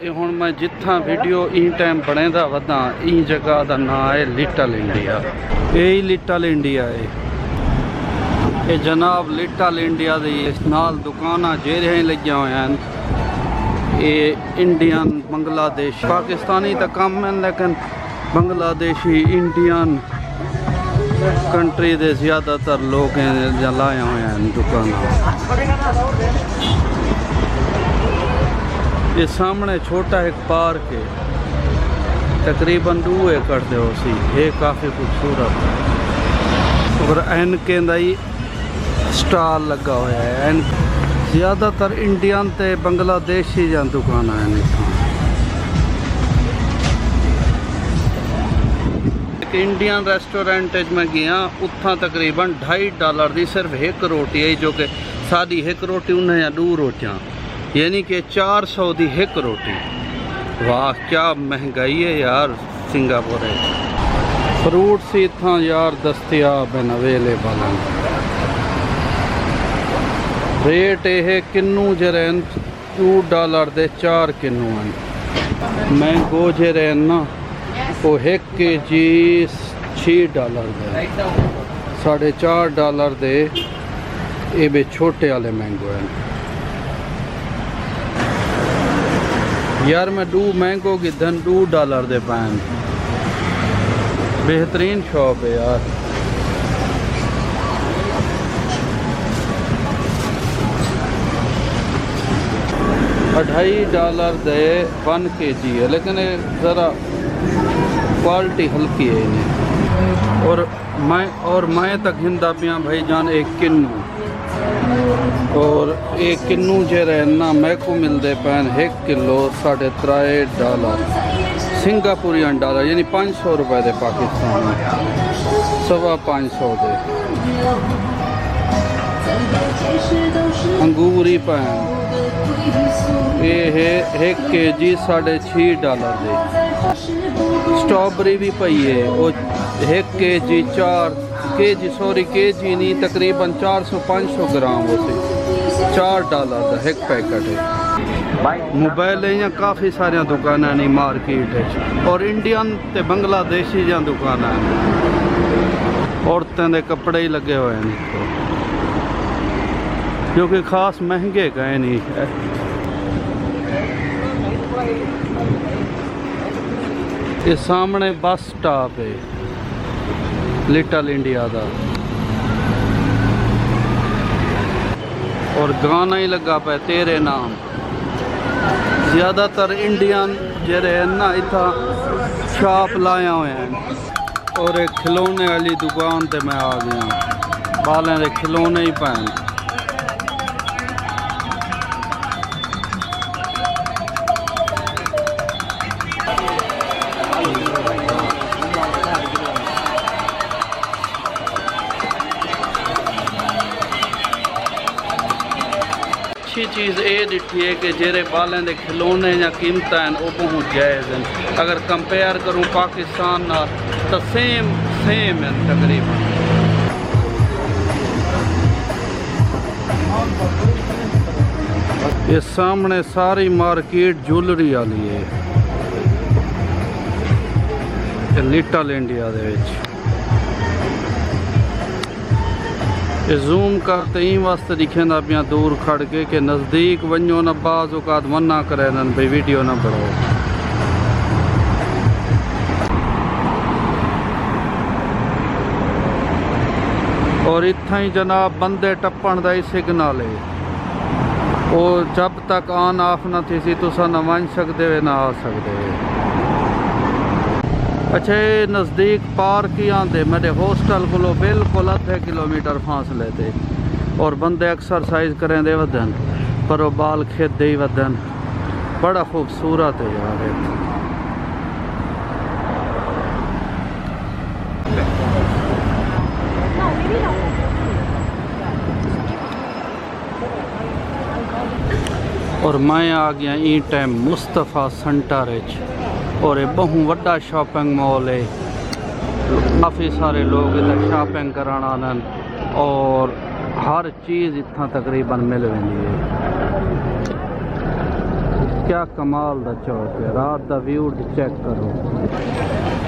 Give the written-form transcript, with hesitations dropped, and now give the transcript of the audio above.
हुण मैं जिथा वीडियो ई टाइम बनेदा वदा ई जगह का नाम है लिटिल इंडिया। यही लिटिल इंडिया है। ये जनाब लिटिल इंडिया दी नाल दुकाना जेरे लगिया हुए हैं। ये इंडियन बांग्लादेश पाकिस्तानी तो कम है लेकिन बांग्लादेशी इंडियन कंट्री के ज़्यादातर लोग लाए हुए हैं दुकान। ये सामने छोटा एक पार्क है, तकरीबन 2 एकड़ दे सी। ये काफ़ी खूबसूरत है और एनके ही स्टॉल लगा हुआ है। ज़्यादातर इंडियन ते बांग्लादेशी जन दुकान है। इंडियन रेस्टोरेंट में गया, उतना तकरीबन $2.5 की सिर्फ एक रोटी है, जो कि साड़ी एक रोटी उन्हें या 2 रोटियाँ, यानी कि 400 की एक रोटी। वाह क्या महंगाई है यार सिंगापुर है। फ्रूट्स इतना यार दस्तियाब है अवेलेबल हैं। रेट ये किन्नू जरे $2 दे 4 किन्नू हैं। मैंगो जरे ना वो 1 kg $6 दे, $4.5 दे। ये भी छोटे वाले मैंगो हैं यार। मैं मैंगो की धन $2 दे पैन। बेहतरीन शॉप है यार। $2.5 दे 1 kg है, लेकिन ज़रा क्वालिटी हल्की है इन्हें। और मैं तक हिंदा पिया भाई जान 1 किन्नू। और 1 किन्नू जे रहना मैं को मिलते पैन 1 किलो $3.5 सिंगापुरियन डॉलर, यानी 500 रुपए दे पाकिस्तान में, 550 दे। अंगूरी पैन ये है 1 kg $6.5 दे। स्ट्रॉबेरी भी पई है, वो 1 kg 4 kg सॉरी kg नहीं, तकरीबन 400-500 ग्राम होते $4 का एक पैकेट है। मोबाइल या काफ़ी सारिया दुकान नहीं मार्केट है। और इंडियन ते बांग्लादेशी जहाँ दुकान है। औरतों के कपड़े ही लगे हुए हैं जो कि खास महंगे गए नहीं है। ये सामने बस स्टॉप है लिटिल इंडिया का। और गाना ही लगा पे तेरे नाम। ज़्यादातर इंडियन जरे ना इतना शॉप लाया हुए हैं। और एक खिलौने वाली दुकान ते मैं आ गया, बालें दे खिलौने ही पहन। अच्छी चीज़ ये दिखी है कि जेरे बालें दे खिलौने या कीमत हैं वो बहुत जायज़ हैं। अगर कंपेयर करूँ पाकिस्तान ना तो सेम है तकरीबन। ये सामने सारी मार्केट ज्वेलरी वाली है लिटिल इंडिया दे विच। ये जूम करते ही वास्ते दिखेंदा पिया दूर खड़ के कि नज़दीक वनो न, बाज़ औकात मना करे भाई वीडियो ना बढ़ाओ। और इतना ही जनाब बंदे टप्पण का ही सिग्नल है। वो जब तक ऑन ऑफ ना थी सी तुसा ना वन सकते ना आ सकते। अच्छा ये नज़दीक पार्क ही आते मेरे होस्टल को बिल्कुल ½ किलोमीटर फासले थे। और बंदे एक्सरसाइज करें दे वदन पर वो बाल खेदे ही वदन। बड़ा खूबसूरत है यार। और मैं आ गया ई टाइम मुस्तफ़ा सेंटर। और ये बहु वड्डा शॉपिंग मॉल है। काफ़ी सारे लोग इधर शॉपिंग कराना आनन और हर चीज़ इतना तकरीबन मिल रही है। क्या कमाल दा चौक है, रात दा व्यू चेक करो।